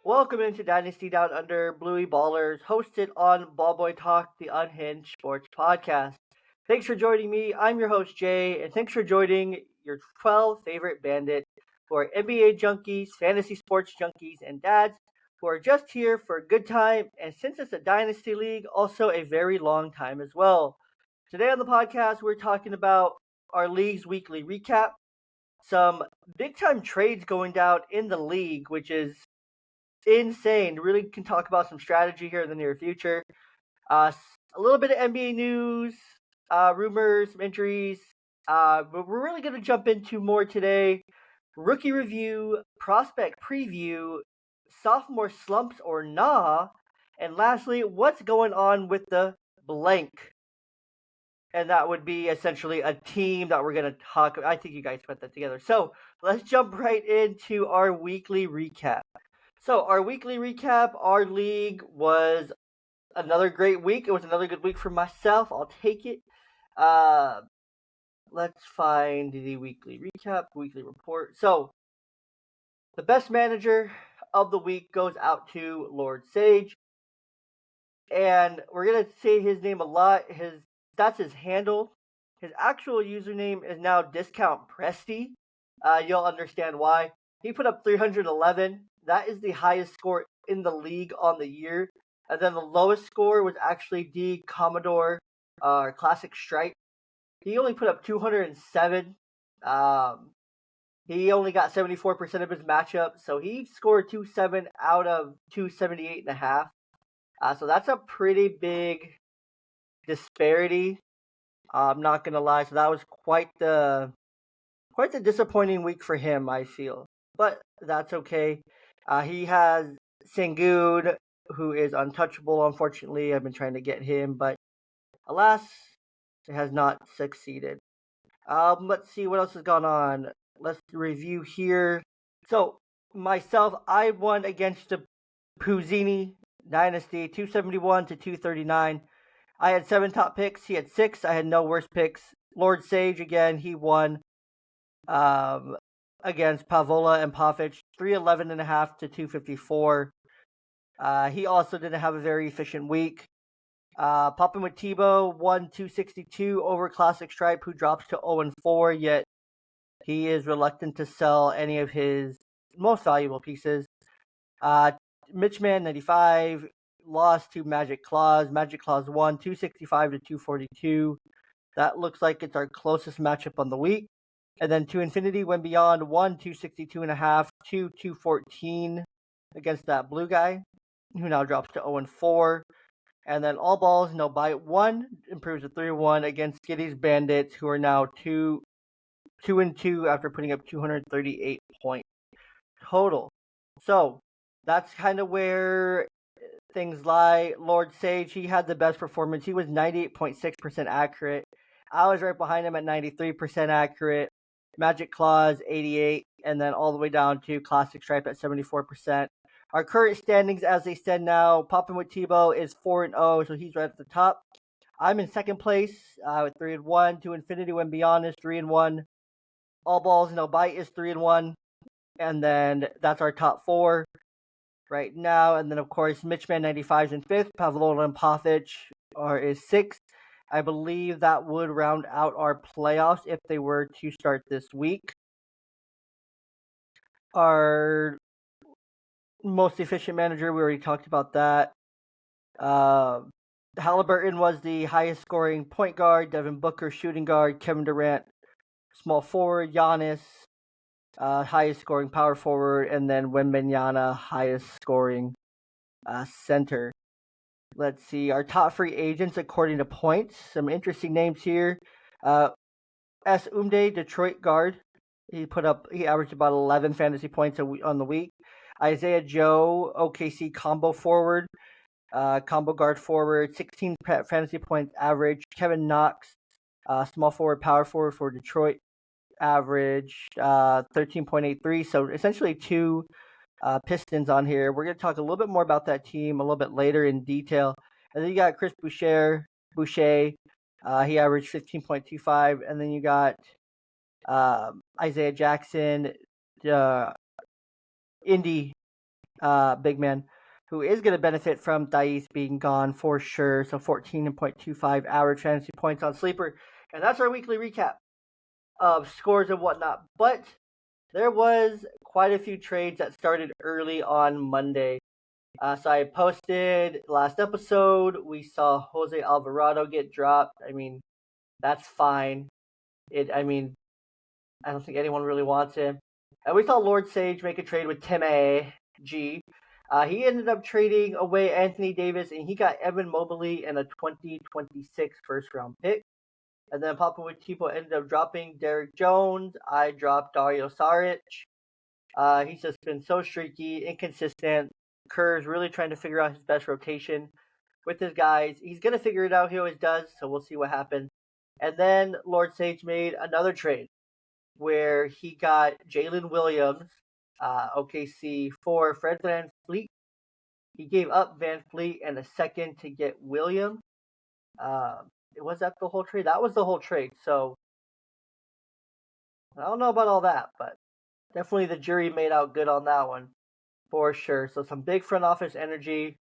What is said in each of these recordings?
Welcome into Dynasty Down Under, Bluey Ballers, hosted on Ballboy Talk, the Unhinged Sports Podcast. Thanks for joining me. I'm your host, Jay, and thanks for joining your 12 favorite bandits who are NBA Junkies, Fantasy Sports Junkies, and dads who are just here for a good time, and since it's a Dynasty League, also a very long time as well. Today on the podcast, we're talking about our league's weekly recap, some big-time trades going down in the league, which is insane. Really can talk about some strategy here in the near future. A little bit of NBA news, rumors, some injuries. But we're really going to jump into more today. Rookie review, prospect preview, sophomore slumps or nah, and lastly, what's going on with the blank. And that would be essentially a team that we're going to talk about. I think you guys put that together. So let's jump right into our weekly recap. So our weekly recap, our league was another great week. It was another good week for myself. I'll take it. Let's find the weekly recap, weekly report. So the best manager of the week goes out to Lord Sage. And we're going to say his name a lot. That's his handle. His actual username is now Discount Presty. You'll understand why. He put up 311. That is the highest score in the league on the year. And then the lowest score was actually D Commodore Classic Stripe. He only put up 207. He only got 74% of his matchup, so he scored 207 out of 278.5. So that's a pretty big disparity. I'm not gonna lie. So that was quite the disappointing week for him, I feel. But that's okay. He has Sengun, who is untouchable, unfortunately. I've been trying to get him, but alas, it has not succeeded. Let's see what else has gone on. Let's review here. So, myself, I won against the Puzzini Dynasty, 271 to 239. I had 7 top picks. He had 6. I had no worse picks. Lord Sage, again, he won against Pavola and Pavic, 311.5 to 254. He also didn't have a very efficient week. Popping with Tebow, won 262 over Classic Stripe, who drops to 0-4, yet he is reluctant to sell any of his most valuable pieces. Mitchman, 95, lost to Magic Claus. Magic Claus won 265 to 242. That looks like it's our closest matchup on the week. And then to Infinity went beyond, won 262.5 to 214 against that blue guy, who now drops to 0-4. And then all balls, no bite. 1 improves to 3-1 against Skitty's Bandits, who are now 2-2 after putting up 238 points total. So that's kind of where things lie. Lord Sage, he had the best performance. He was 98.6% accurate. I was right behind him at 93% accurate. Magic Claus, 88, and then all the way down to Classic Stripe at 74%. Our current standings as they stand now, Poppin' with Tebow is 4-0, so he's right at the top. I'm in second place with 3-1. To Infinity when Beyond is 3-1. All balls, no bite is 3-1. And then that's our top 4 right now. And then, of course, Mitchman 95 is in 5th. Pavlola and Pavic is 6th. I believe that would round out our playoffs if they were to start this week. Our most efficient manager, we already talked about that. Halliburton was the highest scoring point guard. Devin Booker, shooting guard. Kevin Durant, small forward. Giannis, highest scoring power forward. And then Wembanyama, highest scoring center. Let's see, our top free agents according to points. Some interesting names here. S. Umde, Detroit guard. He averaged about 11 fantasy points on the week. Isaiah Joe, OKC combo forward. Combo guard forward, 16 fantasy points average. Kevin Knox, small forward, power forward for Detroit, average 13.83. So essentially 2 Pistons on here. We're going to talk a little bit more about that team a little bit later in detail. And then you got Chris Boucher. He averaged 15.25. And then you got Isaiah Jackson, Indy big man, who is going to benefit from Thais being gone for sure. So 14.25 average fantasy points on Sleeper. And that's our weekly recap of scores and whatnot. But there was quite a few trades that started early on Monday. So I posted last episode. We saw Jose Alvarado get dropped. I mean, that's fine. I don't think anyone really wants him. And we saw Lord Sage make a trade with Tim G. He ended up trading away Anthony Davis, and he got Evan Mobley and a 2026 first round pick. And then Papa Tipo ended up dropping Derek Jones. I dropped Dario Saric. He's just been so streaky, inconsistent. Kerr's really trying to figure out his best rotation with his guys. He's going to figure it out. He always does, so we'll see what happens. And then Lord Sage made another trade where he got Jalen Williams, OKC, for Fred VanVleet. He gave up VanVleet and a second to get Williams. Was that the whole trade? That was the whole trade. So I don't know about all that, but definitely the jury made out good on that one for sure. So some big front office energy,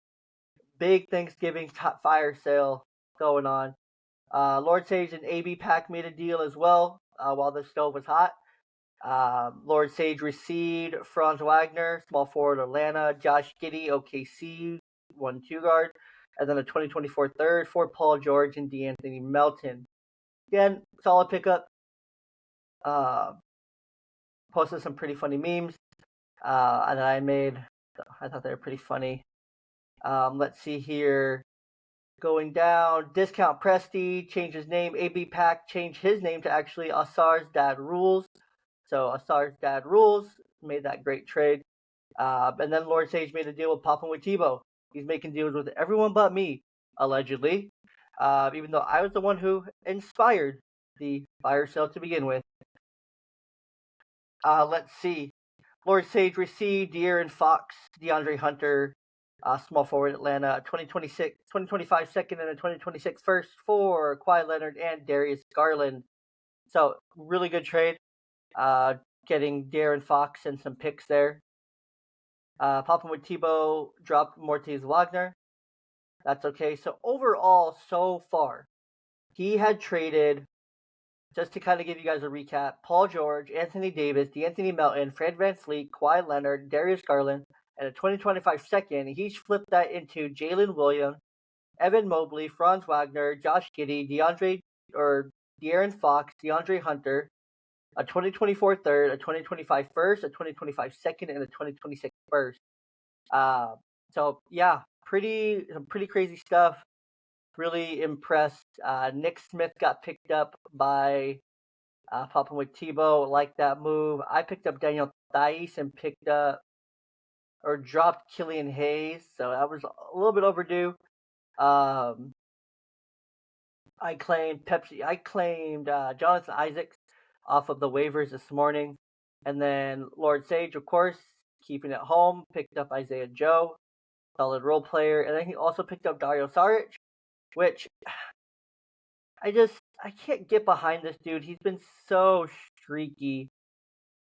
big Thanksgiving fire sale going on. Lord Sage and AB Pack made a deal as well while the stove was hot. Lord Sage received Franz Wagner, small forward Atlanta, Josh Giddey, OKC, 1-2 guard, and then a 2024 third for Paul George and D'Anthony Melton. Again, solid pickup. Posted some pretty funny memes that I made. I thought they were pretty funny. Let's see here. Going down, Discount Presti changed his name. AB Pack changed his name to actually Asar's Dad Rules. So Asar's Dad Rules made that great trade. And then Lord Sage made a deal with Papa Tebow. He's making deals with everyone but me, allegedly. Even though I was the one who inspired the fire sale to begin with. Let's see. Lord Sage received De'Aaron Fox, DeAndre Hunter, small forward Atlanta, 2025 second and a 2026 first for Kawhi Leonard and Darius Garland. So really good trade. Getting De'Aaron Fox and some picks there. Papa Tebow dropped Mortez Wagner. That's okay. So overall, so far, he had traded, just to kind of give you guys a recap, Paul George, Anthony Davis, D'Anthony Melton, Fred VanVleet, Kawhi Leonard, Darius Garland, and a 2025 second. He's flipped that into Jalen Williams, Evan Mobley, Franz Wagner, Josh Giddey, De'Aaron Fox, DeAndre Hunter, a 2024 third, a 2025 first, a 2025 second, and a 2026 first. So yeah, some pretty crazy stuff. Really impressed. Nick Smith got picked up by Papa Tebow. Like that move. I picked up Daniel Thais and dropped Killian Hayes. So that was a little bit overdue. I claimed Jonathan Isaacs off of the waivers this morning. And then Lord Sage, of course, keeping it home, picked up Isaiah Joe, solid role player. And then he also picked up Dario Saric, which I can't get behind this dude. He's been so streaky.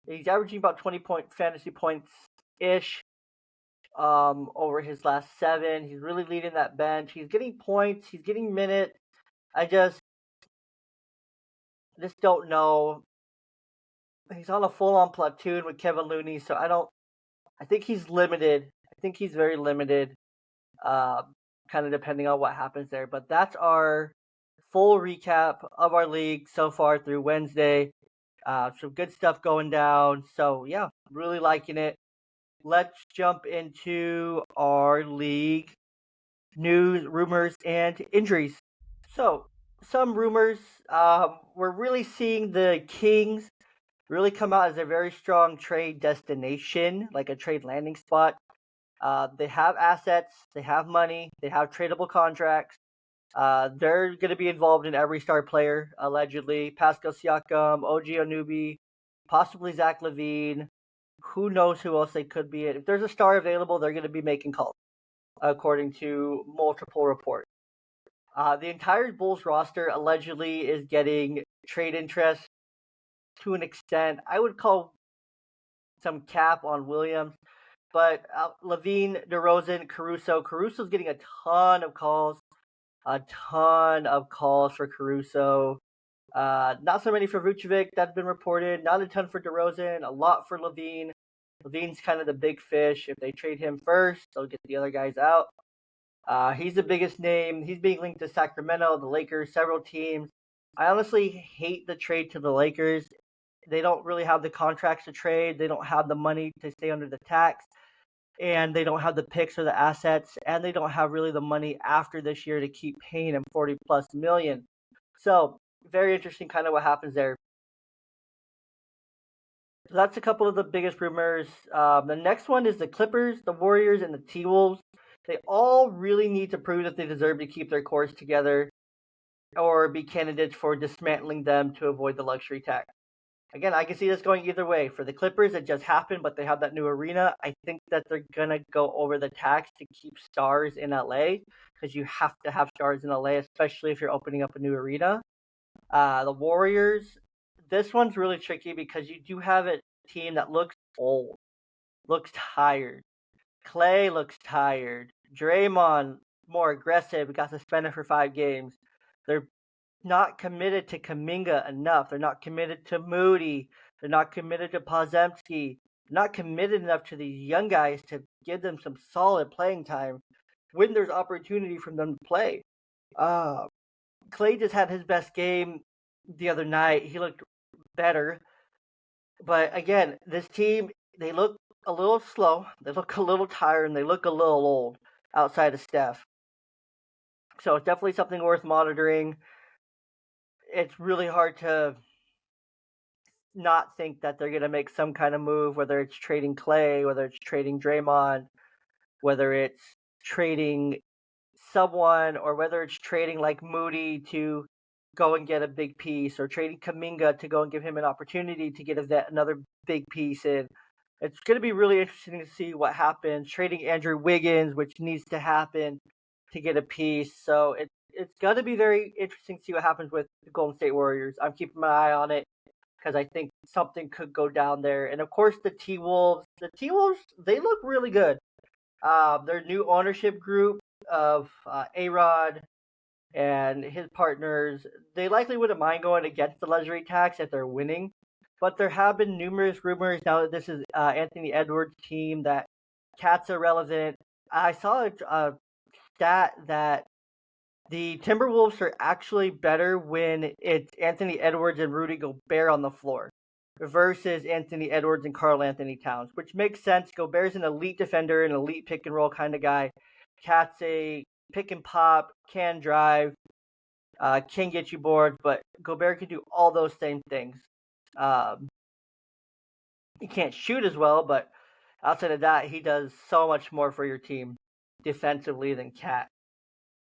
He's averaging about 20 fantasy points-ish over his last 7. He's really leading that bench. He's getting points. He's getting minutes. I just don't know. He's on a full-on platoon with Kevin Looney, so I think he's limited. I think he's very limited, kind of depending on what happens there. But that's our full recap of our league so far through Wednesday. Some good stuff going down. So, yeah, really liking it. Let's jump into our league news, rumors, and injuries. So, some rumors. We're really seeing the Kings really come out as a very strong trade destination, like a trade landing spot. They have assets, they have money, they have tradable contracts. They're going to be involved in every star player, allegedly. Pascal Siakam, OG Anunoby, possibly Zach LaVine. Who knows who else they could be? If there's a star available, they're going to be making calls, according to multiple reports. The entire Bulls roster allegedly is getting trade interest to an extent. I would call some cap on Williams. But Levine, DeRozan, Caruso. Caruso's getting a ton of calls. A ton of calls for Caruso. Not so many for Vucevic that's been reported. Not a ton for DeRozan. A lot for Levine. Levine's kind of the big fish. If they trade him first, they'll get the other guys out. He's the biggest name. He's being linked to Sacramento, the Lakers, several teams. I honestly hate the trade to the Lakers. They don't really have the contracts to trade. They don't have the money to stay under the tax. And they don't have the picks or the assets. And they don't have really the money after this year to keep paying him 40 plus million. So very interesting kind of what happens there. So that's a couple of the biggest rumors. The next one is the Clippers, the Warriors, and the T-Wolves. They all really need to prove that they deserve to keep their cores together or be candidates for dismantling them to avoid the luxury tax. Again, I can see this going either way. For the Clippers, it just happened, but they have that new arena. I think that they're going to go over the tax to keep stars in LA because you have to have stars in LA, especially if you're opening up a new arena. The Warriors, this one's really tricky because you do have a team that looks old, looks tired. Clay looks tired. Draymond, more aggressive, got suspended for 5 games. They're not committed to Kuminga enough. They're not committed to Moody. They're not committed to Podziemski. They're not committed enough to these young guys to give them some solid playing time when there's opportunity for them to play. Clay just had his best game the other night. He looked better. But again, this team, they look a little slow, they look a little tired, and they look a little old outside of Steph. So it's definitely something worth monitoring. It's really hard to not think that they're going to make some kind of move, whether it's trading Clay, whether it's trading Draymond, whether it's trading someone, or whether it's trading like Moody to go and get a big piece, or trading Kuminga to go and give him an opportunity to get another big piece in. It's going to be really interesting to see what happens. Trading Andrew Wiggins, which needs to happen to get a piece. So it's going to be very interesting to see what happens with the Golden State Warriors. I'm keeping my eye on it because I think something could go down there. And of course, the T-Wolves. The T-Wolves, they look really good. Their new ownership group of A-Rod and his partners, they likely wouldn't mind going against the luxury tax if they're winning. But there have been numerous rumors now that this is Anthony Edwards' team, that Cat's irrelevant. I saw a stat that the Timberwolves are actually better when it's Anthony Edwards and Rudy Gobert on the floor versus Anthony Edwards and Karl Anthony Towns, which makes sense. Gobert's an elite defender, an elite pick and roll kind of guy. Cat's a pick and pop, can drive, can get you boards, but Gobert can do all those same things. He can't shoot as well, but outside of that, he does so much more for your team defensively than Cat.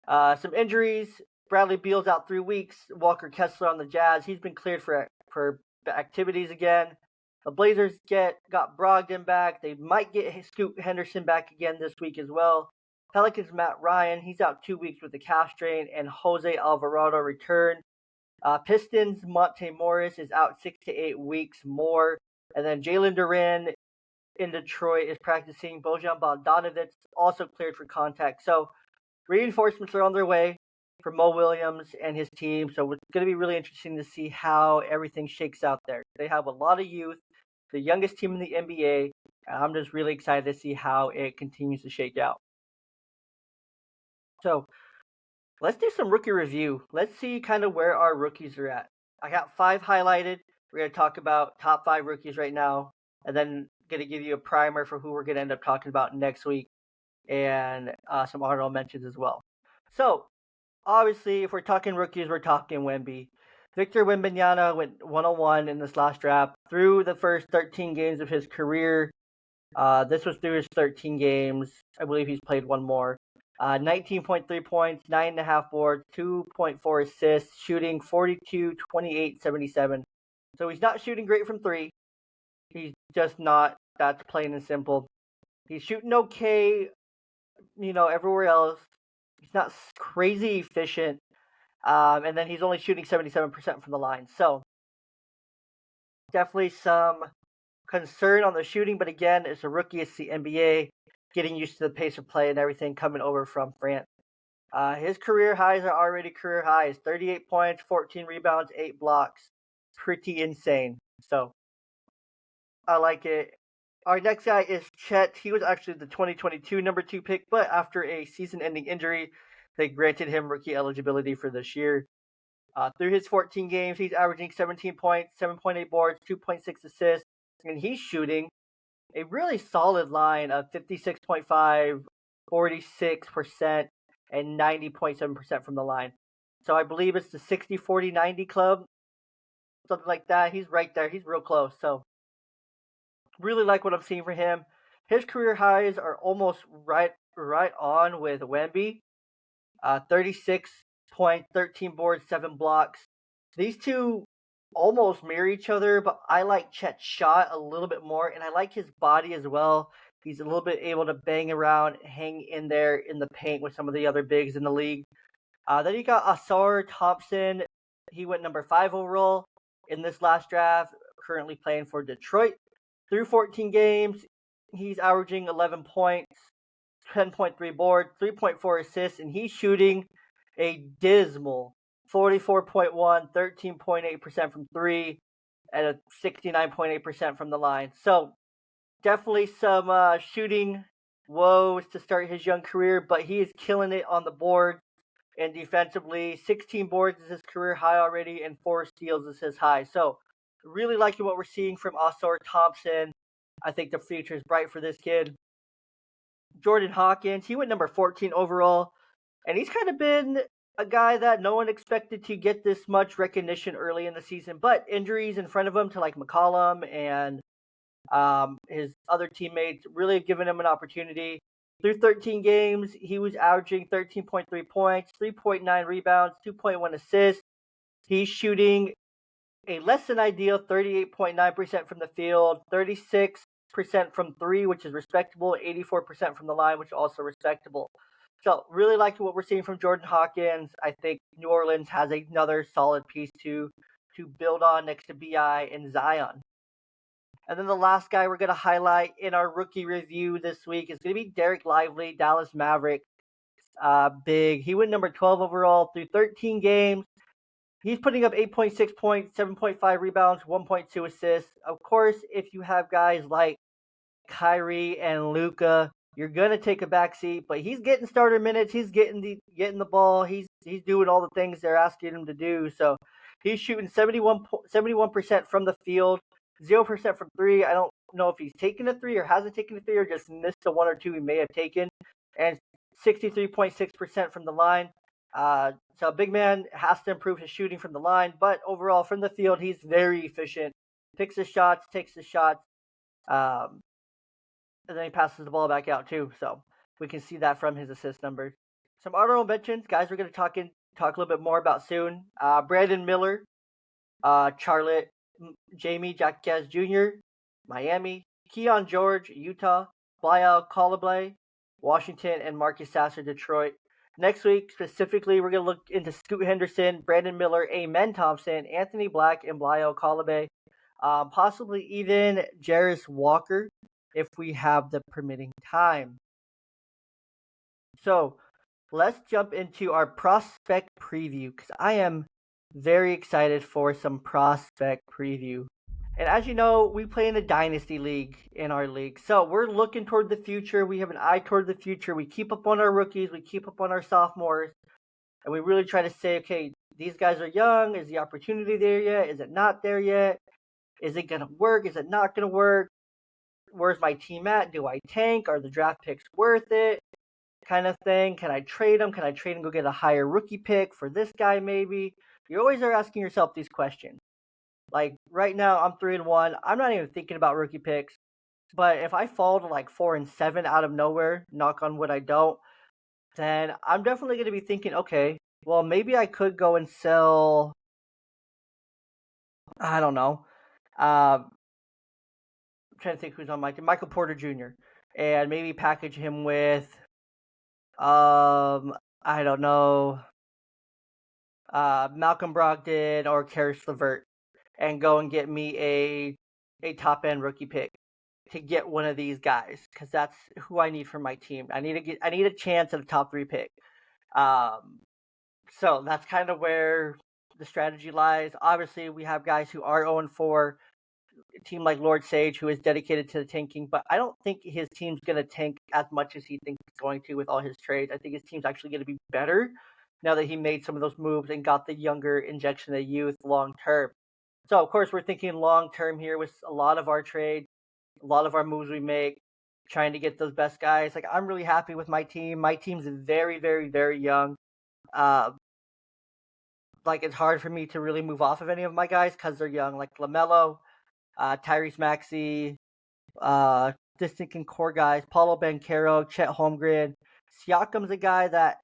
Some injuries. Bradley Beal's out 3 weeks. Walker Kessler on the Jazz. He's been cleared for activities again. The Blazers got Brogdon back. They might get Scoot Henderson back again this week as well. Pelicans Matt Ryan. He's out 2 weeks with a calf strain, and Jose Alvarado returned. Pistons Monte Morris is out 6 to 8 weeks more. And then Jalen Duren in Detroit is practicing. Bojan Bogdanovic also cleared for contact. So reinforcements are on their way for Mo Williams and his team. So it's going to be really interesting to see how everything shakes out there. They have a lot of youth, the youngest team in the NBA. And I'm just really excited to see how it continues to shake out. So let's do some rookie review. Let's see kind of where our rookies are at. I got 5 highlighted. We're going to talk about top 5 rookies right now, and then going to give you a primer for who we're going to end up talking about next week, and some honorable mentions as well. So, obviously, if we're talking rookies, we're talking Wemby. Victor Wembanyama went 101 in this last draft through the first 13 games of his career. This was through his 13 games. I believe he's played one more. 19.3 points, 9.5 boards, 2.4 assists, shooting 42, 28, 77. So he's not shooting great from 3. He's just not. That's plain and simple. He's shooting okay, everywhere else. He's not crazy efficient. And then he's only shooting 77% from the line. So definitely some concern on the shooting, but again, it's a rookie. It's the NBA, getting used to the pace of play and everything coming over from France. His career highs are already career highs: 38 points, 14 rebounds, 8 blocks. Pretty insane. So I like it. Our next guy is Chet. He was actually the 2022 number 2 pick, but after a season-ending injury, they granted him rookie eligibility for this year. Through his 14 games, he's averaging 17 points, 7.8 boards, 2.6 assists, and he's shooting a really solid line of 56.5, 46%, and 90.7% from the line. So I believe it's the 60-40-90 club, something like that. He's right there. He's real close. So really like what I'm seeing for him. His career highs are almost right on with Wemby. 36 points, 13 boards, 7 blocks. These two almost mirror each other, but I like Chet's shot a little bit more, and I like his body as well. He's a little bit able to bang around, hang in there in the paint with some of the other bigs in the league. Then you got Sarr Thompson. He went number 5 overall in this last draft, currently playing for Detroit. Through 14 games, he's averaging 11 points, 10.3 boards, 3.4 assists, and he's shooting a dismal 44.1, 13.8% from 3, and a 69.8% from the line. So definitely some shooting woes to start his young career, but he is killing it on the board and defensively. 16 boards is his career high already, and 4 steals is his high. So really liking what we're seeing from Ausar Thompson. I think the future is bright for this kid. Jordan Hawkins, he went number 14 overall, and he's kind of been a guy that no one expected to get this much recognition early in the season, but injuries in front of him to like McCollum and his other teammates really have given him an opportunity. Through 13 games, he was averaging 13.3 points, 3.9 rebounds, 2.1 assists. He's shooting a less than ideal 38.9% from the field, 36% from 3, which is respectable, 84% from the line, which is also respectable. So really liking what we're seeing from Jordan Hawkins. I think New Orleans has another solid piece to build on next to BI and Zion. And then the last guy we're going to highlight in our rookie review this week is going to be Derek Lively, Dallas Mavericks. Big. He went number 12 overall through 13 games. He's putting up 8.6 points, 7.5 rebounds, 1.2 assists. Of course, if you have guys like Kyrie and Luka, you're gonna take a backseat. But he's getting starter minutes. He's getting the ball. He's doing all the things they're asking him to do. So he's shooting 71% from the field, 0% from 3. I don't know if he's taken a 3 or hasn't taken a 3 or just missed the 1 or 2 he may have taken, and 63.6% from the line. So big man has to improve his shooting from the line, but overall from the field, he's very efficient. Picks his shots, takes his shots, and then he passes the ball back out too. So we can see that from his assist numbers. Some honorable mentions, guys, we're going to talk a little bit more about soon. Brandon Miller, Charlotte, Jamie Jacquez Jr., Miami, Keon George, Utah, Blyle Collier, Washington, and Marcus Sasser, Detroit. Next week, specifically, we're going to look into Scoot Henderson, Brandon Miller, Amen Thompson, Anthony Black, and Blyle Collier. Possibly even Jarris Walker, if we have the permitting time. So, let's jump into our prospect preview, because I am very excited for some prospect preview. And as you know, we play in the Dynasty League in our league. So we're looking toward the future. We have an eye toward the future. We keep up on our rookies. We keep up on our sophomores. And we really try to say, okay, these guys are young. Is the opportunity there yet? Is it not there yet? Is it going to work? Is it not going to work? Where's my team at? Do I tank? Are the draft picks worth it? Kind of thing. Can I trade them? Can I trade and go get a higher rookie pick for this guy maybe? You always are asking yourself these questions. Like right now, I'm 3-1. I'm not even thinking about rookie picks. But if I fall to like 4-7 out of nowhere, knock on wood, I don't, then I'm definitely going to be thinking, okay, well, maybe I could go and sell. I don't know. I'm trying to think who's on my team. Michael Porter Jr. And maybe package him with, I don't know, Malcolm Brogdon or Karis LeVert, and go and get me a a top end rookie pick to get one of these guys because that's who I need for my team. I need a chance at a top 3 pick. So that's kind of where the strategy lies. Obviously, we have guys who are 0-4. A team like Lord Sage, who is dedicated to the tanking, but I don't think his team's going to tank as much as he thinks it's going to with all his trades. I think his team's actually going to be better now that he made some of those moves and got the younger injection of youth long term. So, of course, we're thinking long term here with a lot of our trades, a lot of our moves we make, trying to get those best guys. Like, I'm really happy with my team. My team's very, very, very young. Like, it's hard for me to really move off of any of my guys because they're young, like LaMelo, Tyrese Maxey, distant and core guys, Paulo Banchero, Chet Holmgren. Siakam's a guy that,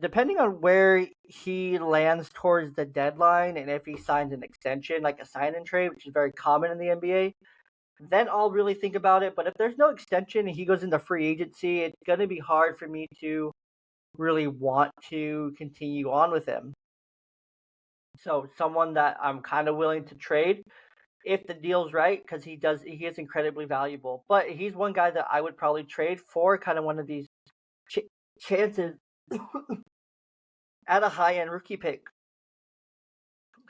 depending on where he lands towards the deadline and if he signs an extension, like a sign-in trade, which is very common in the NBA, then I'll really think about it. But if there's no extension and he goes into free agency, it's going to be hard for me to really want to continue on with him. So someone that I'm kind of willing to trade if the deal's right, because he is incredibly valuable. But he's one guy that I would probably trade for kind of one of these chances at a high-end rookie pick.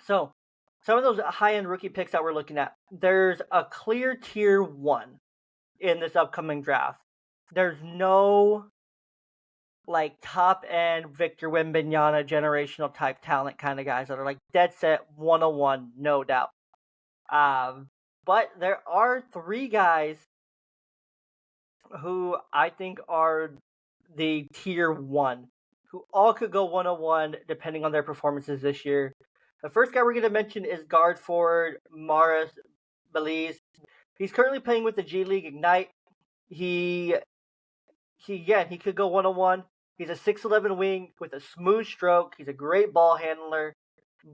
So some of those high-end rookie picks that we're looking at, there's a clear tier 1 in this upcoming draft. There's no like top-end Victor Wembanyama generational type talent kind of guys that are like dead set 101, no doubt. But there are 3 guys who I think are the tier 1, who all could go 101 depending on their performances this year. The first guy we're going to mention is guard forward Maris Belize. He's currently playing with the G League Ignite. He could go 101. He's a 6'11 wing with a smooth stroke. He's a great ball handler.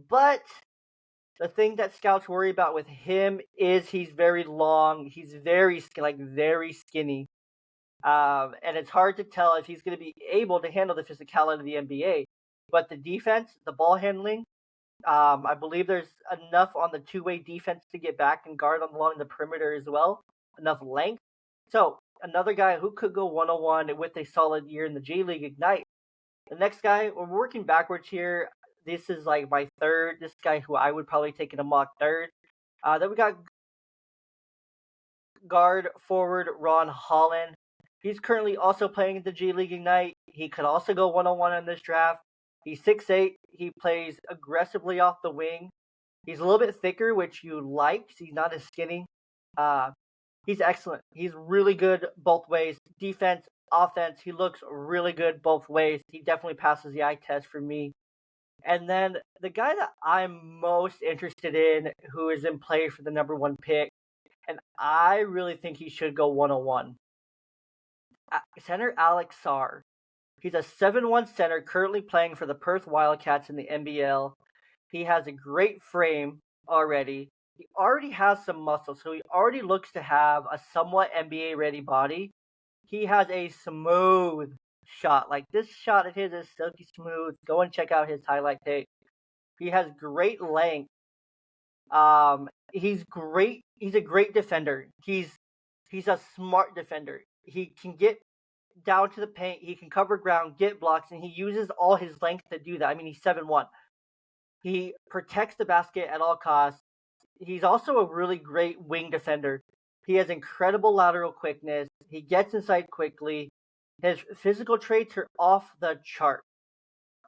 But the thing that scouts worry about with him is he's very long. He's very skinny. And it's hard to tell if he's going to be able to handle the physicality of the NBA. But the defense, the ball handling, I believe there's enough on the two-way defense to get back and guard along the perimeter as well. Enough length. So another guy who could go 101 with a solid year in the G League Ignite. The next guy, we're working backwards here. This is like my third. This guy who I would probably take in a mock third. Then we got guard forward Ron Holland. He's currently also playing in the G League Ignite. He could also go 101 in this draft. He's 6'8". He plays aggressively off the wing. He's a little bit thicker, which you like. He's not as skinny. He's excellent. He's really good both ways. Defense, offense, he looks really good both ways. He definitely passes the eye test for me. And then the guy that I'm most interested in, who is in play for the number 1 pick, and I really think he should go 101. Center Alex Sarr. He's a 7'1 center currently playing for the Perth Wildcats in the NBL. He has a great frame already. He already has some muscle, so he already looks to have a somewhat NBA-ready body. He has a smooth shot. Like, this shot of his is silky smooth. Go and check out his highlight tape. He has great length. He's great. He's a great defender. He's a smart defender. He can get down to the paint. He can cover ground, get blocks, and he uses all his length to do that. I mean, he's 7'1". He protects the basket at all costs. He's also a really great wing defender. He has incredible lateral quickness. He gets inside quickly. His physical traits are off the chart.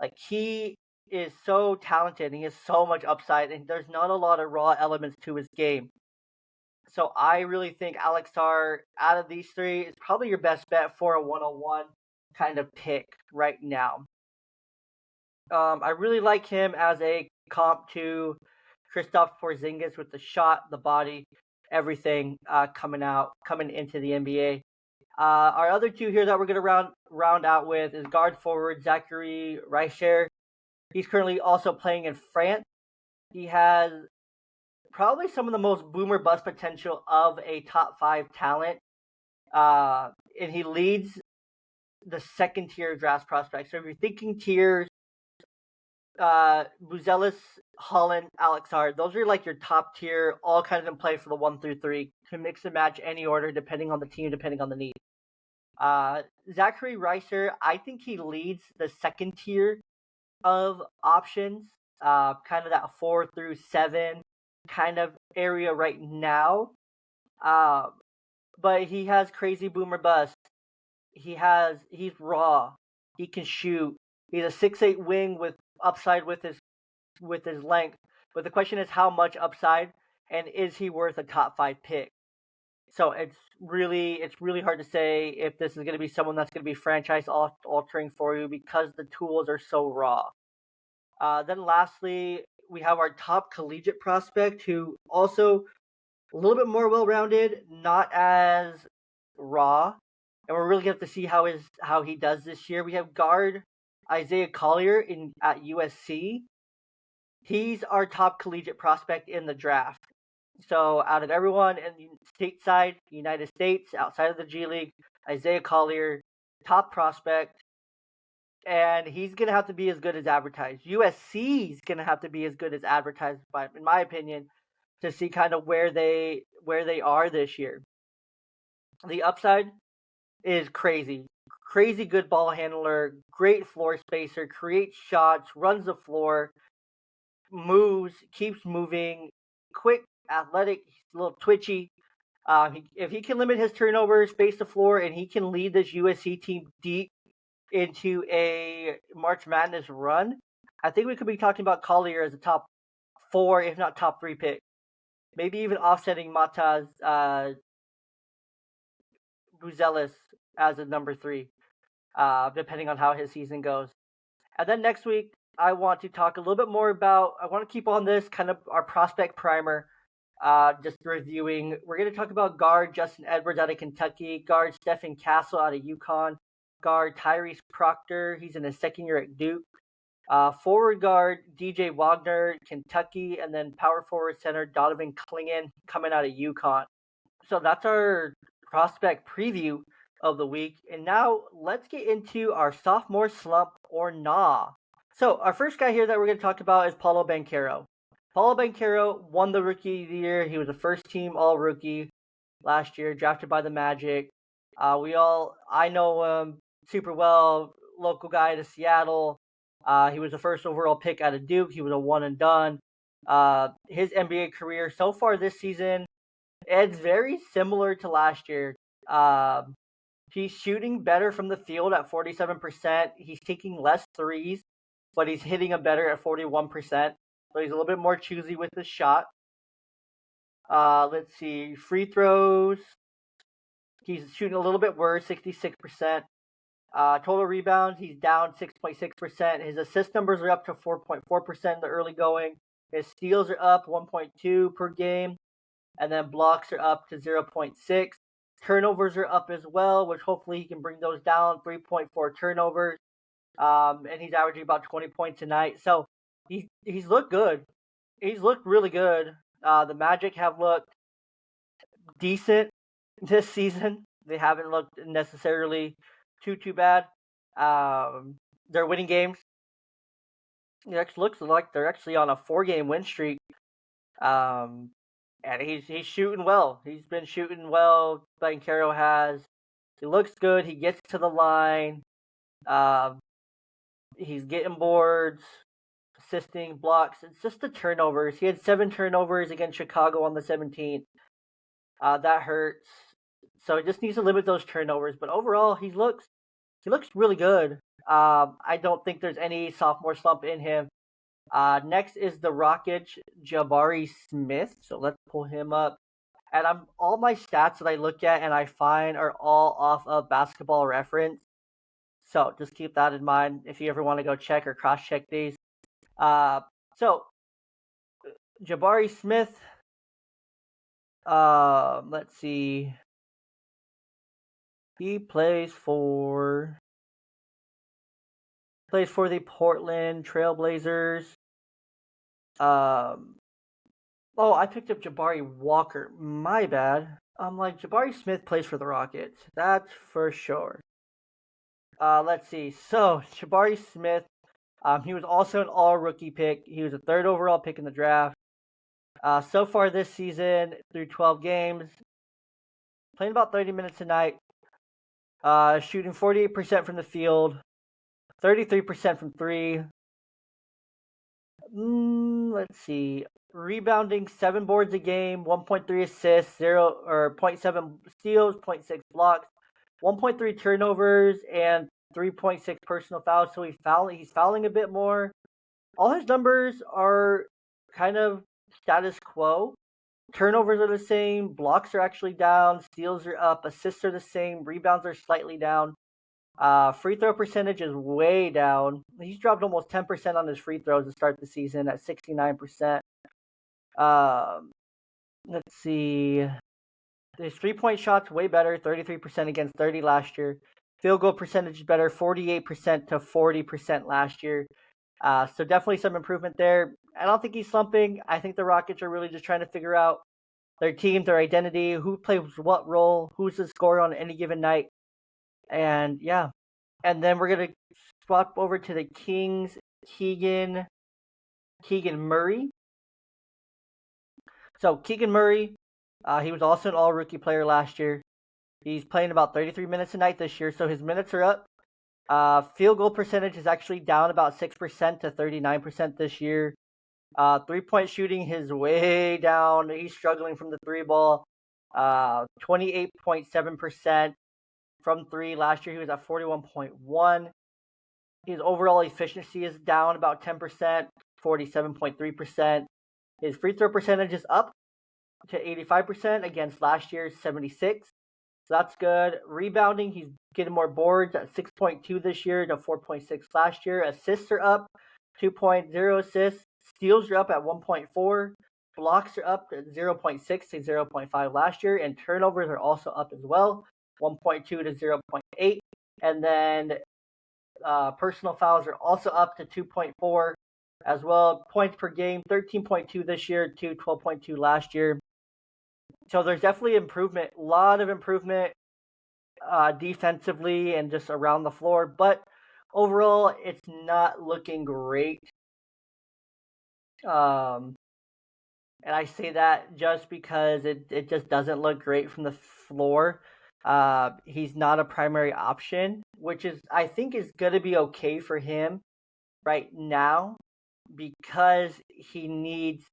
Like, he is so talented and he has so much upside, and there's not a lot of raw elements to his game. So I really think Alex Sarr, out of these 3, is probably your best bet for a 101 kind of pick right now. I really like him as a comp to Kristaps Porzingis with the shot, the body, everything coming into the NBA. Our other 2 here that we're going to round out with is guard forward Zaccharie Risacher. He's currently also playing in France. He has probably some of the most boomer bust potential of a top 5 talent. And he leads the second tier draft prospects. So if you're thinking tiers, Buzelis, Holland, Alex Sarr. Those are like your top tier, all kinds of play for the 1 through 3. Can mix and match any order depending on the team, depending on the need. Zaccharie, Risacher, I think he leads the second tier of options, kind of that 4 through 7 kind of area right now. But he has crazy boomer bust. He's raw. He can shoot. He's a 6'8" wing with upside with his length. But the question is how much upside, and is he worth a top 5 pick? So it's really hard to say if this is going to be someone that's going to be franchise altering for you because the tools are so raw. Then lastly, we have our top collegiate prospect who also a little bit more well-rounded, not as raw, and we're really going to have to see how he does this year. We have guard Isiah Collier at USC. He's our top collegiate prospect in the draft. So out of everyone in the stateside, United States, outside of the G League, Isiah Collier, top prospect. And he's going to have to be as good as advertised. USC is going to have to be as good as advertised, in my opinion, to see kind of where they are this year. The upside is crazy. Crazy good ball handler, great floor spacer, creates shots, runs the floor, moves, keeps moving, quick, athletic, he's a little twitchy. If he can limit his turnovers, space the floor, and he can lead this USC team deep into a March Madness run, I think we could be talking about Collier as a top 4, if not top 3 pick. Maybe even offsetting Mata's Buzelis as a number 3, depending on how his season goes. And then next week, I want to talk a little bit more about, I want to keep on this kind of our prospect primer, just reviewing. We're going to talk about guard Justin Edwards out of Kentucky, guard Stephen Castle out of UConn, guard Tyrese Proctor, he's in his second year at Duke, forward guard DJ Wagner, Kentucky, and then power forward center Donovan Clingan coming out of UConn. So that's our prospect preview of the week. And now let's get into our sophomore slump or nah. So our first guy here that we're going to talk about is Paolo Banchero. Paolo Banchero won the Rookie of the Year. He was a first-team All-Rookie last year, drafted by the Magic. I know him super well, local guy to Seattle. He was the first overall pick out of Duke. He was a one and done. His NBA career so far this season, it's very similar to last year. He's shooting better from the field at 47%. He's taking less threes, but he's hitting them better at 41%. So he's a little bit more choosy with his shot. Let's see. Free throws. He's shooting a little bit worse, 66%. Total rebounds, he's down 6.6%. His assist numbers are up to 4.4% in the early going. His steals are up 1.2 per game. And then blocks are up to 0.6. Turnovers are up as well, which hopefully he can bring those down, 3.4 turnovers. And he's averaging about 20 points a night. So he's looked good. He's looked really good. The Magic have looked decent this season. They haven't looked necessarily too bad. They're winning games. It actually looks like they're actually on a 4-game win streak. And he's shooting well. He's been shooting well. Banchero has. He looks good. He gets to the line. He's getting boards, assisting, blocks. It's just the turnovers. He had 7 turnovers against Chicago on the 17th. That hurts. So he just needs to limit those turnovers. But overall, he looks really good. I don't think there's any sophomore slump in him. Next is the Rockets, Jabari Smith. So let's pull him up. And all my stats that I look at and I find are all off of Basketball Reference. So just keep that in mind if you ever want to go check or cross-check these. So Jabari Smith, let's see. He plays for the Portland Trailblazers. Oh, I picked up Jabari Walker. My bad. I'm like, Jabari Smith plays for the Rockets. That's for sure. Let's see. So, Jabari Smith He was also an all-rookie pick. He was a third overall pick in the draft. So far this season, through 12 games, playing about 30 minutes a night, shooting 48% from the field, 33% from three. Let's see. Rebounding 7 boards a game, 1.3 assists, 0.7 steals, 0.6 blocks, 1.3 turnovers, and 3.6 personal fouls. So he's fouling a bit more. All his numbers are kind of status quo. Turnovers are the same, blocks are actually down, steals are up, assists are the same, rebounds are slightly down. Free throw percentage is way down. He's dropped almost 10% on his free throws to start the season at 69%. Let's see. His 3-point shots way better, 33% against 30 last year. Field goal percentage is better, 48% to 40% last year. So definitely some improvement there. I don't think he's slumping. I think the Rockets are really just trying to figure out their team, their identity, who plays what role, who's the scorer on any given night. And yeah. And then we're going to swap over to the Kings, Keegan Murray. So Keegan Murray, he was also an all-rookie player last year. He's playing about 33 minutes a night this year, so his minutes are up. Field goal percentage is actually down about 6% to 39% this year. 3-point shooting is way down. He's struggling from the three ball. 28.7% from three. Last year he was at 41.1. His overall efficiency is down about 10%, 47.3%. His free throw percentage is up to 85% against last year's 76. So that's good. Rebounding, he's getting more boards at 6.2 this year to 4.6 last year. Assists are up, 2.0 assists. Steals are up at 1.4. Blocks are up at 0.6 to 0.5 last year. And turnovers are also up as well, 1.2 to 0.8. And then personal fouls are also up to 2.4 as well. Points per game, 13.2 this year to 12.2 last year. So there's definitely improvement, a lot of improvement defensively and just around the floor. But overall, it's not looking great. And I say that just because it just doesn't look great from the floor. He's not a primary option, which is I think is going to be okay for him right now because he needs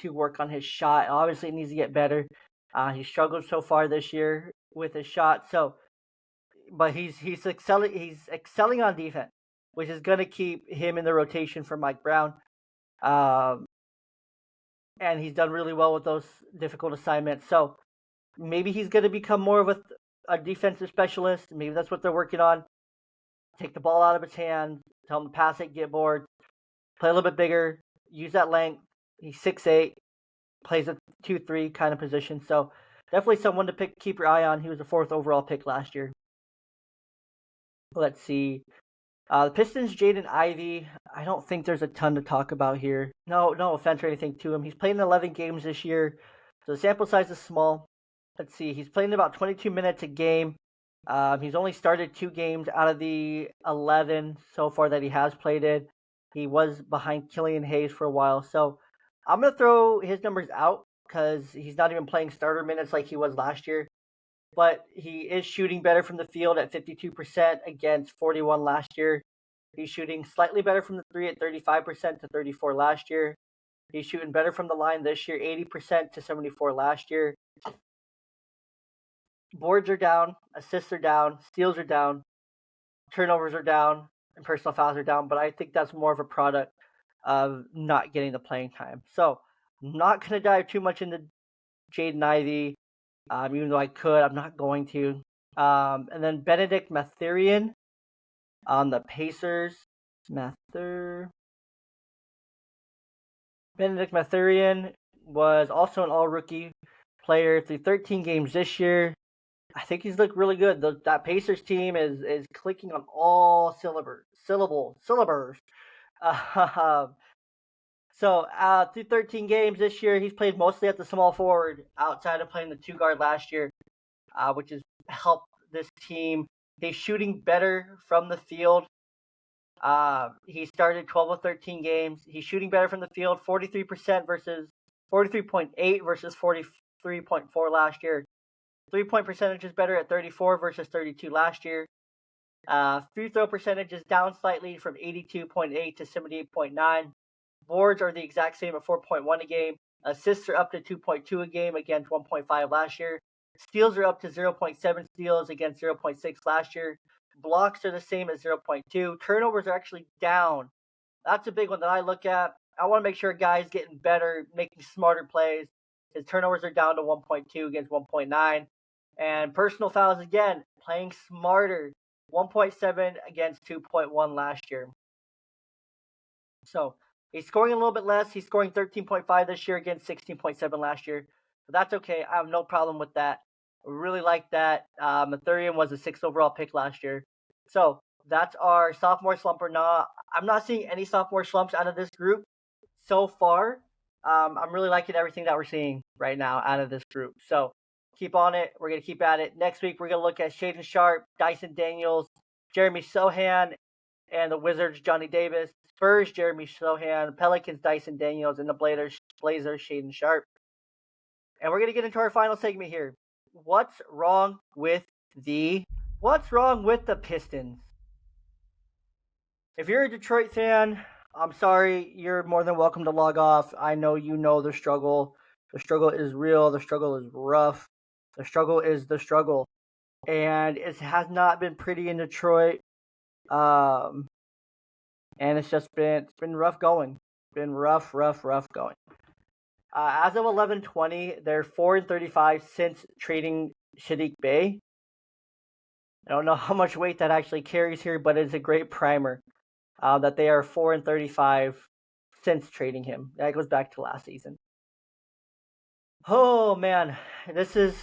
to work on his shot. Obviously, he needs to get better. He struggled so far this year with his shot. So, but he's excelling. He's excelling on defense, which is going to keep him in the rotation for Mike Brown. And he's done really well with those difficult assignments. So maybe he's going to become more of a defensive specialist. Maybe that's what they're working on. Take the ball out of his hand, tell him to pass it, get bored, play a little bit bigger, use that length. He's 6'8", plays a 2-3 kind of position. So definitely someone to keep your eye on. He was a 4th overall pick last year. Let's see. The Pistons, Jaden Ivey. I don't think there's a ton to talk about here. No offense or anything to him. He's played in 11 games this year, so the sample size is small. Let's see. He's playing about 22 minutes a game. He's only started 2 games out of the 11 so far that he has played in. He was behind Killian Hayes for a while, so I'm going to throw his numbers out because he's not even playing starter minutes like he was last year. But he is shooting better from the field at 52% against 41 last year. He's shooting slightly better from the three at 35% to 34 last year. He's shooting better from the line this year, 80% to 74 last year. Boards are down, assists are down, steals are down, turnovers are down, and personal fouls are down. But I think that's more of a product of not getting the playing time. So I'm not going to dive too much into Jaden Ivey. Even though I could, I'm not going to. And then Benedict Mathurin on the Pacers. Benedict Mathurin was also an all-rookie player through 13 games this year. I think he's looked really good. That Pacers team is clicking on all syllables. So through 13 games this year, he's played mostly at the small forward outside of playing the 2-guard last year, which has helped this team. He's shooting better from the field He started 12 of 13 games. He's shooting better from the field, 43% versus 43.8 versus 43.4 last year. 3-point percentage is better at 34 versus 32 last year. Free throw percentage is down slightly from 82.8 to 78.9. Boards are the exact same at 4.1 a game. Assists are up to 2.2 a game against 1.5 last year. Steals are up to 0.7 steals against 0.6 last year. Blocks are the same at 0.2. Turnovers are actually down. That's a big one that I look at. I want to make sure a guy's getting better, making smarter plays. His turnovers are down to 1.2 against 1.9. And personal fouls, again, playing smarter. 1.7 against 2.1 last year. So he's scoring a little bit less. He's scoring 13.5 this year against 16.7 last year. But that's okay. I have no problem with that. I really like that. Ethereum was a 6th overall pick last year. So that's our sophomore slump or not. I'm not seeing any sophomore slumps out of this group so far. I'm really liking everything that we're seeing right now out of this group. So keep on it. We're going to keep at it. Next week, we're going to look at Shaden Sharp, Dyson Daniels, Jeremy Sohan, and the Wizards, Johnny Davis. Spurs, Jeremy Sohan, Pelicans, Dyson Daniels, and the Blazers, Shaden Sharp. And we're going to get into our final segment here. What's wrong with the Pistons? If you're a Detroit fan, I'm sorry, you're more than welcome to log off. I know you know the struggle. The struggle is real. The struggle is rough. The struggle is the struggle. And it has not been pretty in Detroit. And it's been rough going. Been rough going. As of 11/20, they're 4-35 since trading Saddiq Bey. I don't know how much weight that actually carries here, but it's a great primer that they are 4-35 since trading him. That goes back to last season. Oh man, this is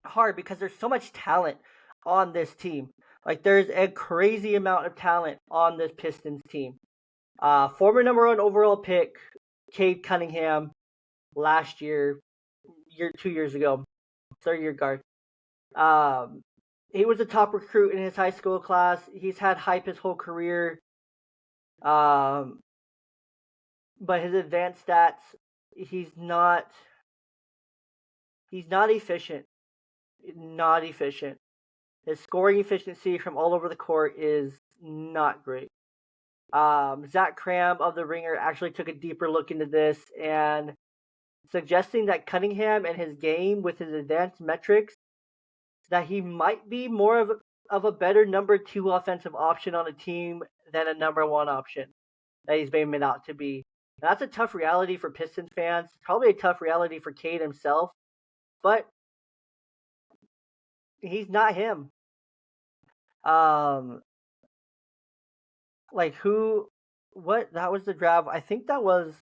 hard because there's so much talent on this team. Like there's a crazy amount of talent on this Pistons team. Former number 1 overall pick, Cade Cunningham, last year, 2 years ago, 3rd-year guard. He was a top recruit in his high school class. He's had hype his whole career. But his advanced stats, he's not efficient. Not efficient. His scoring efficiency from all over the court is not great. Zach Cram of The Ringer actually took a deeper look into this and suggesting that Cunningham and his game with his advanced metrics, that he might be more of a better number 2 offensive option on a team than a number 1 option that he's being made out to be. And that's a tough reality for Pistons fans. Probably a tough reality for Cade himself. But he's not him. That was the draft. I think that was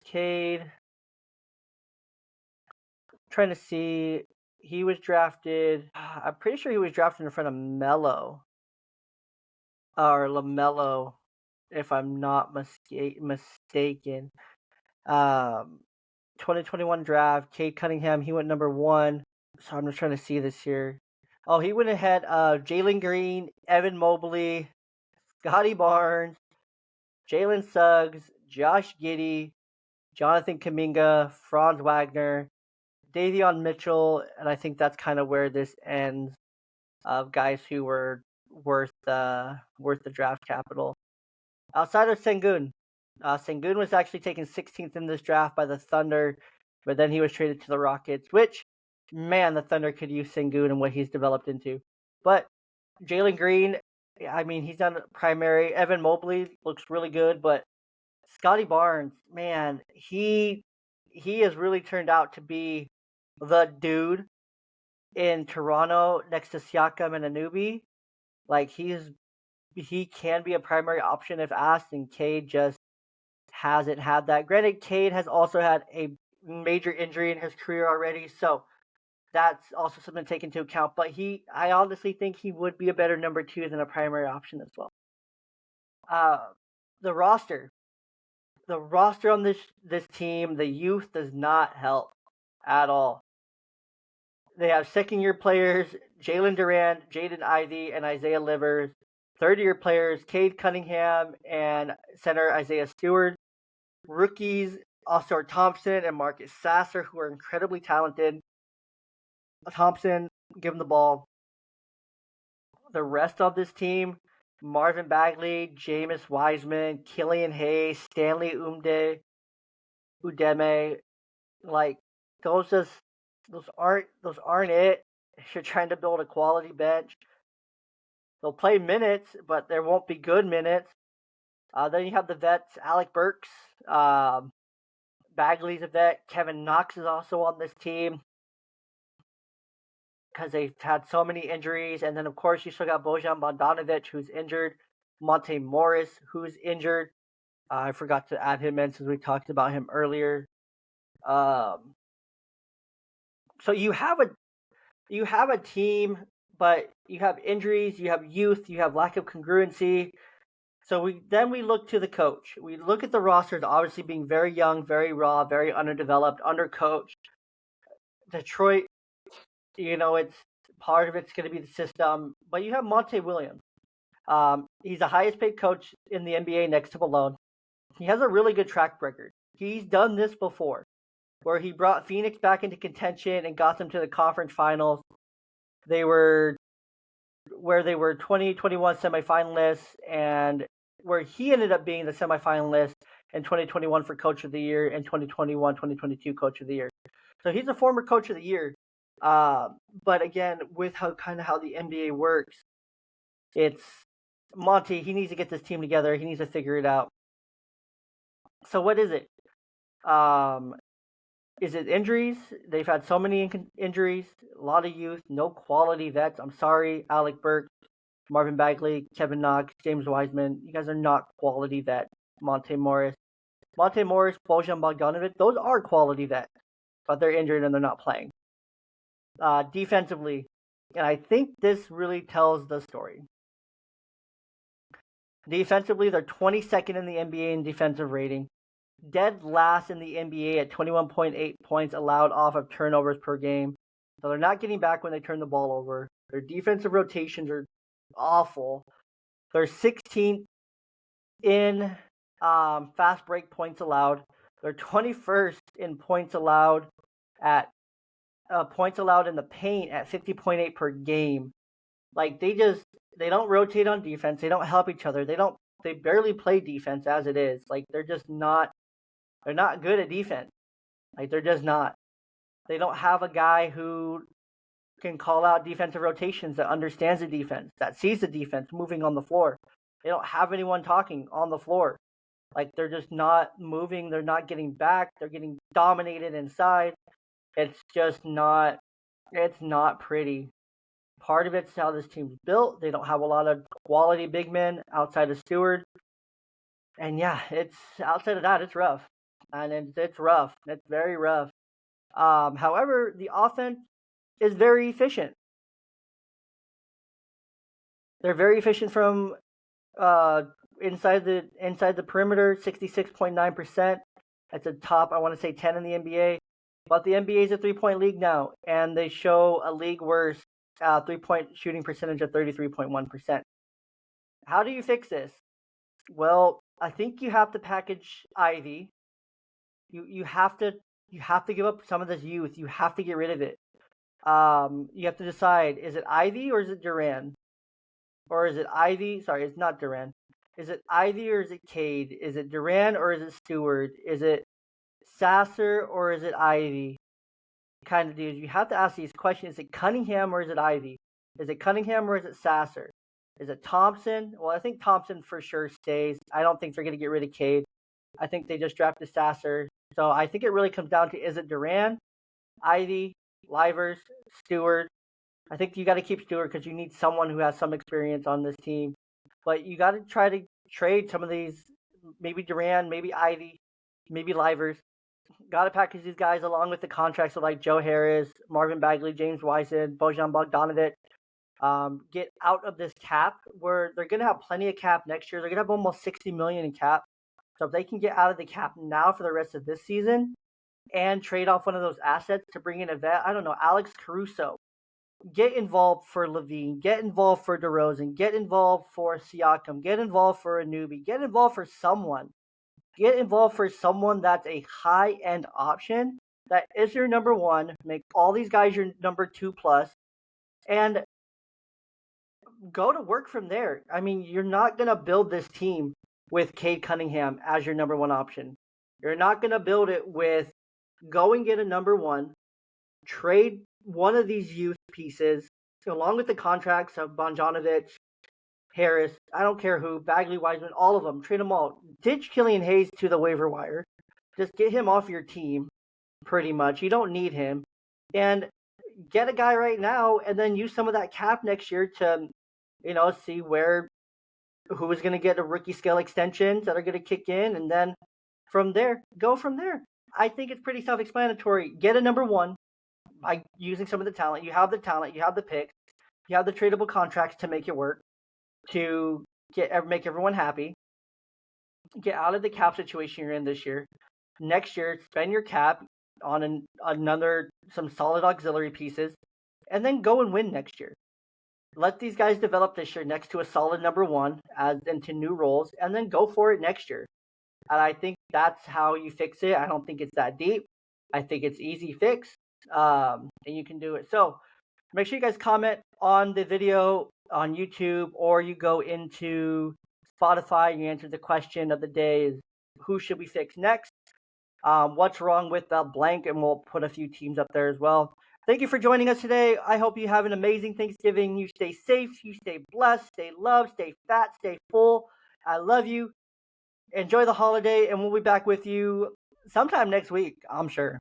Cade. Trying to see. He was drafted. I'm pretty sure he was drafted in front of Melo. Or LaMelo, if I'm not mistaken. 2021 draft. Cade Cunningham, he went number 1. So I'm just trying to see this here. Oh, he went ahead of Jalen Green, Evan Mobley, Scotty Barnes, Jalen Suggs, Josh Giddey, Jonathan Kuminga, Franz Wagner, Davion Mitchell, and I think that's kind of where this ends of guys who were worth the draft capital. Outside of Sengun, Sengun was actually taken 16th in this draft by the Thunder, but then he was traded to the Rockets, which, man, the Thunder could use Sengun and what he's developed into. But Jalen Green, I mean, he's done primary. Evan Mobley looks really good, but Scotty Barnes, man, he has really turned out to be the dude in Toronto next to Siakam and Anunoby. Like he can be a primary option if asked, and Cade just hasn't had that. Granted, Cade has also had a major injury in his career already, so that's also something to take into account. But I honestly think he would be a better number 2 than a primary option as well. The roster on this team, the youth does not help at all. They have 2nd-year players, Jalen Durant, Jaden Ivey, and Isaiah Livers. Third-year players, Cade Cunningham and center Isaiah Stewart. Rookies, Ausar Thompson and Marcus Sasser, who are incredibly talented. Thompson, give him the ball. The rest of this team, Marvin Bagley, Jameis Wiseman, Killian Hayes, Stanley Udeme, like those aren't it. If you're trying to build a quality bench, they'll play minutes, but there won't be good minutes. Then you have the vets, Alec Burks, Bagley's a vet. Kevin Knox is also on this team because they've had so many injuries. And then, of course, you still got Bojan Bogdanovic, who's injured. Monte Morris, who's injured. I forgot to add him in since we talked about him earlier. So you have a team, but you have injuries, you have youth, you have lack of congruency. So we look to the coach. We look at the rosters obviously being very young, very raw, very underdeveloped, undercoached. Detroit, it's part of it's going to be the system, but you have Monte Williams. He's the highest paid coach in the NBA next to Malone. He has a really good track record. He's done this before, where he brought Phoenix back into contention and got them to the conference finals. They were 2021 semifinalists, and where he ended up being the semifinalist in 2021 for Coach of the Year and 2021-2022 Coach of the Year. So he's a former Coach of the Year. But again, with how the NBA works, it's Monty. He needs to get this team together. He needs to figure it out. So what is it? Is it injuries? They've had so many injuries, a lot of youth, no quality vets. I'm sorry, Alec Burks, Marvin Bagley, Kevin Knox, James Wiseman. You guys are not quality vets. Monte Morris, Bojan Bogdanovic, those are quality vets, but they're injured and they're not playing. Defensively, and I think this really tells the story. Defensively, they're 22nd in the NBA in defensive rating. Dead last in the NBA at 21.8 points allowed off of turnovers per game. So they're not getting back when they turn the ball over. Their defensive rotations are awful. They're 16th in fast break points allowed. They're 21st in points allowed in the paint at 50.8 per game. Like they don't rotate on defense. They don't help each other. They barely play defense as it is. Like they're not good at defense. Like they're just not. They don't have a guy who can call out defensive rotations, that understands the defense, that sees the defense moving on the floor. They don't have anyone talking on the floor. Like they're just not moving. They're not getting back. They're getting dominated inside. It's not pretty. Part of it's how this team's built. They don't have a lot of quality big men outside of Stewart. And yeah, it's outside of that, it's rough. And it's rough. It's very rough. However, the offense is very efficient. They're very efficient from inside the perimeter, 66.9%. That's a top, I want to say, 10 in the NBA. But the NBA is a 3-point league now, and they show a league worst 3-point shooting percentage of 33.1%. How do you fix this? Well, I think you have to package Ivy. You have to give up some of this youth. You have to get rid of it. You have to decide, is it Ivy or is it Duran? Or is it Ivy? Sorry, it's not Duran. Is it Ivy or is it Cade? Is it Duran or is it Stewart? Is it Sasser or is it Ivy? Kind of dudes. You have to ask these questions. Is it Cunningham or is it Ivy? Is it Cunningham or is it Sasser? Is it Thompson? Well, I think Thompson for sure stays. I don't think they're going to get rid of Cade. I think they just drafted Sasser. So I think it really comes down to, is it Duran, Ivy, Livers, Stewart? I think you got to keep Stewart because you need someone who has some experience on this team. But you got to try to trade some of these, maybe Duran, maybe Ivy, maybe Livers. Got to package these guys along with the contracts of like Joe Harris, Marvin Bagley, James Wiseman, Bojan Bogdanovic. Get out of this cap where they're going to have plenty of cap next year. They're going to have almost $60 million in cap. So if they can get out of the cap now for the rest of this season and trade off one of those assets to bring in a vet, I don't know, Alex Caruso. get involved for Levine, get involved for DeRozan, get involved for Siakam, get involved for a newbie, get involved for someone. Get involved for someone that's a high-end option that is your number one. Make all these guys your number 2+, and go to work from there. I mean, you're not going to build this team with Cade Cunningham as your number one option. You're not going to build it with go and get a number one, trade one of these youth pieces along with the contracts of Bogdanovic, Harris, I don't care who, Bagley, Wiseman, all of them, trade them all. Ditch Killian Hayes to the waiver wire. Just get him off your team, pretty much. You don't need him. And get a guy right now and then use some of that cap next year to, see who is going to get a rookie scale extensions that are going to kick in. And then from there, go from there. I think it's pretty self-explanatory. Get a number one by using some of the talent. You have the talent. You have the picks. You have the tradable contracts to make it work, to make everyone happy. Get out of the cap situation you're in this year. Next year, spend your cap on some solid auxiliary pieces, and then go and win next year. Let these guys develop this year next to a solid number one as into new roles, and then go for it next year. And I think that's how you fix it. I don't think it's that deep. I think it's easy fix, and you can do it. So make sure you guys comment on the video on YouTube, or you go into Spotify and you answer the question of the day is who should we fix next? What's wrong with the blank? And we'll put a few teams up there as well. Thank you for joining us today. I hope you have an amazing Thanksgiving. You stay safe, you stay blessed, stay loved, stay fat, stay full. I love you. Enjoy the holiday, and we'll be back with you sometime next week, I'm sure.